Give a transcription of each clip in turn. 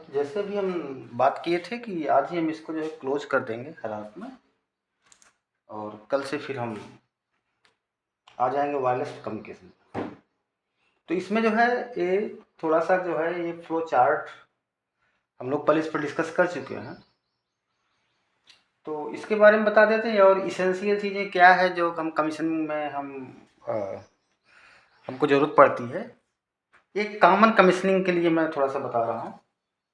जैसे भी हम बात किए थे कि आज ही हम इसको जो है क्लोज कर देंगे हर हाथ में, और कल से फिर हम आ जाएंगे वायरलेस कम्युनिकेशन। तो इसमें जो है ये थोड़ा सा जो है ये फ्लो चार्ट हम लोग पहले इस पर डिस्कस कर चुके हैं, तो इसके बारे में बता देते हैं। और इसेंशियल चीज़ें क्या है जो हम कमीशन में हमको ज़रूरत पड़ती है। एक कॉमन कमीशनिंग के लिए मैं थोड़ा सा बता रहा हूँ।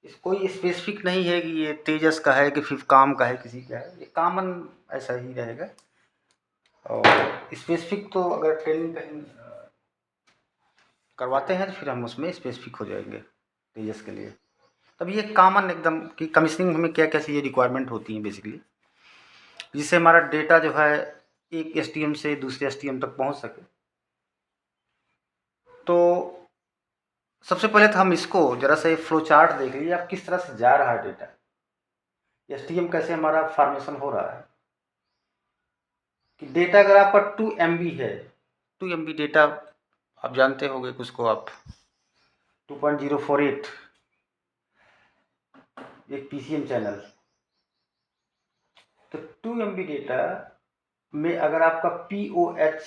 इस कोई स्पेसिफिक नहीं है कि ये तेजस का है कि फिफ्काम का है, किसी का है, ये कॉमन ऐसा ही रहेगा। और स्पेसिफिक तो अगर ट्रेनिंग कहीं करवाते हैं तो फिर हम उसमें स्पेसिफिक हो जाएंगे तेजस के लिए। तब ये कॉमन एकदम कि कमीशनिंग हमें क्या क्या चीज़ें रिक्वायरमेंट होती हैं बेसिकली, जिससे हमारा डेटा जो है एक एसटीएम से दूसरे एसटीएम तक पहुंच सके। तो सबसे पहले तो हम इसको जरा सा फ्लो चार्ट देख लीजिए, आप किस तरह से जा रहा है डेटा, एसटीएम कैसे हमारा फॉर्मेशन हो रहा है। कि डेटा अगर आपका 2 MB है, 2 MB डेटा आप जानते होंगे कि उसको आप 2.048 एक PCM चैनल, तो 2 MB डेटा में अगर आपका POH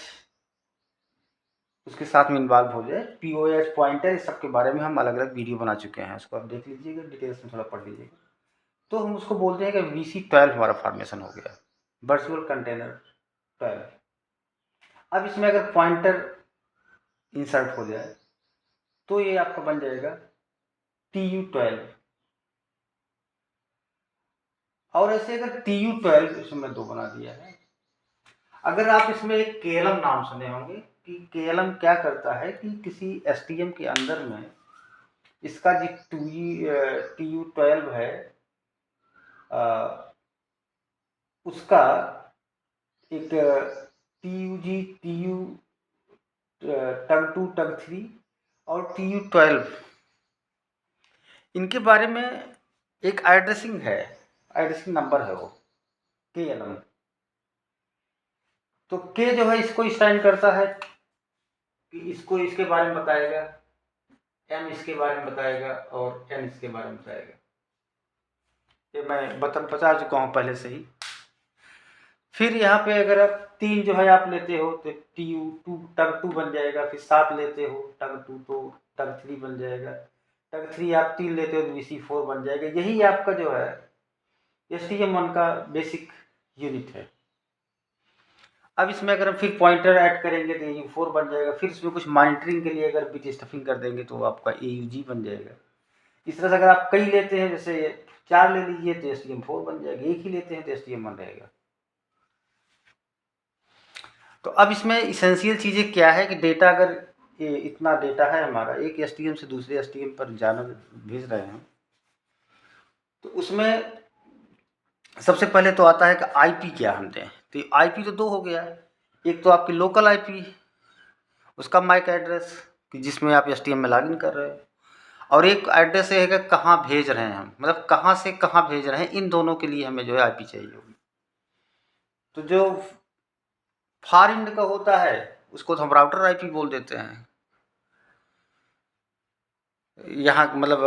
उसके साथ में इन्वॉल्व हो जाए, POH पॉइंटर, इस सब के बारे में हम अलग अलग वीडियो बना चुके हैं, उसको आप देख लीजिएगा, डिटेल्स में थोड़ा पढ़ लीजिएगा। तो हम उसको बोलते हैं कि VC12 हमारा फॉर्मेशन हो गया, वर्चुअल कंटेनर 12। अब इसमें अगर पॉइंटर इंसर्ट हो जाए तो ये आपका बन जाएगा TU12। और ऐसे अगर TU12, इसमें मैं 2 बना दिया है। अगर आप इसमें एक KLM नाम सुने होंगे कि KLM क्या करता है कि किसी STM के अंदर में इसका जो TU12 है उसका एक TUG, TU TUG2, TUG3 और TU12, इनके बारे में एक एड्रेसिंग है, एड्रेसिंग नंबर है वो KLM। तो K जो है इसको स्टैंड करता है कि इसको इसके बारे में बताएगा, M इसके बारे में बताएगा और N इसके बारे में बताएगा। ये मैं बता चुका हूँ पहले से ही। फिर यहाँ पे अगर आप 3 जो है आप लेते हो तो TU2 TUG2 बन जाएगा, फिर 7 लेते हो TUG2 तो TUG3 बन जाएगा, TUG3 आप 3 लेते हो तो VC4 बन जाएगा। यही आपका जो है STM1 का बेसिक यूनिट है। अब इसमें अगर हम फिर पॉइंटर ऐड करेंगे तो AU4 बन जाएगा। फिर इसमें कुछ मॉनिटरिंग के लिए अगर बिट स्टफिंग कर देंगे तो आपका AUG बन जाएगा। इस तरह से अगर आप कई लेते हैं, जैसे 4 ले लीजिए तो STM4 बन जाएगा, एक ही लेते हैं तो STM1 रहेगा। तो अब इसमें इसेंशियल चीज़ें क्या है कि डेटा अगर ये इतना डेटा है हमारा एक STM से दूसरे STM पर जाना भेज रहे हैं, तो उसमें सबसे पहले तो आता है कि IP क्या हम दें। तो IP तो 2 हो गया, एक तो आपकी लोकल IP, उसका मैक एड्रेस कि जिसमें आप STM में लॉगिन कर रहे हैं, और एक एड्रेस है कि कहाँ भेज रहे हैं हम, मतलब कहाँ से कहाँ भेज रहे हैं। इन दोनों के लिए हमें जो है IP चाहिए होगी। तो जो फार एंड का होता है उसको तो हम राउटर IP बोल देते हैं। यहाँ मतलब